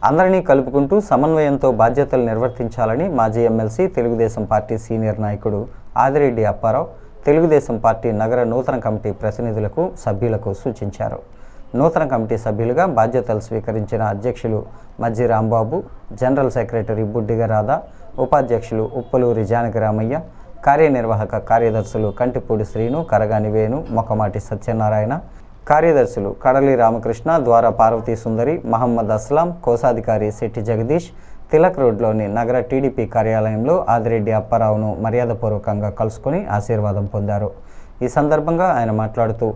అందరినీ కలుపుకుంటూ సమన్వయంతో బాధ్యతలు నిర్వర్తించాలని మాజీ ఎమ్మెల్సీ తెలుగుదేశం పార్టీ సీనియర్ నాయకుడు ఆదిరెడ్డి అప్పారావు తెలుగుదేశం పార్టీ నగర నూతన కమిటీ ప్రతినిధులకు సభ్యులకు సూచించారు. నూతన కమిటీ సభ్యులుగా బాధ్యతలు స్వీకరించిన అధ్యక్షులు మజ్జి రాంబాబు, జనరల్ సెక్రటరీ బుడ్డిగ రాధా, ఉపాధ్యక్షులు ఉప్పలూరి జానకిరామయ్య, కార్యనిర్వాహక కార్యదర్శులు కంటిపూడి శ్రీను, కరగాని వేణు, మొక్కమాటి సత్యనారాయణ, కార్యదర్శులు కడలి రామకృష్ణ, ద్వార పార్వతీ సుందరి, మహమ్మద్ అస్లాం, కోశాధికారి శెట్టి జగదీష్ తిలక్ రోడ్లోని నగర టీడీపీ కార్యాలయంలో ఆదిరెడ్డి అప్పారావును మర్యాదపూర్వకంగా కలుసుకొని ఆశీర్వాదం పొందారు. ఈ సందర్భంగా ఆయన మాట్లాడుతూ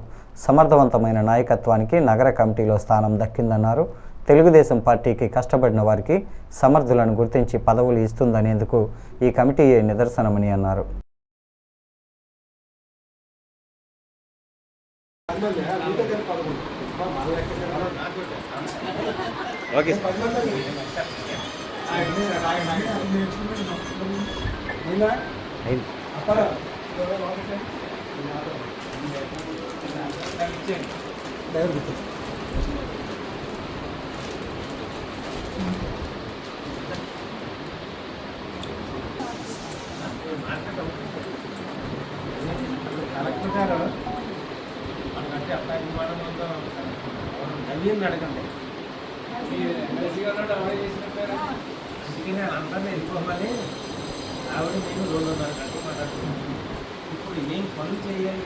సమర్థవంతమైన నాయకత్వానికి నగర కమిటీలో స్థానం దక్కిందన్నారు. తెలుగుదేశం పార్టీకి కష్టపడిన వారికి సమర్థులను గుర్తించి పదవులు ఇస్తుందనేందుకు ఈ కమిటీయే నిదర్శనమని అన్నారు. అడగండి అందరినీ వెళ్ళిపోమని ఆవిడ నేను 2.5 గంటలు మాట్లాడుతున్నాను. ఇప్పుడు ఏం పనులు చేయాలి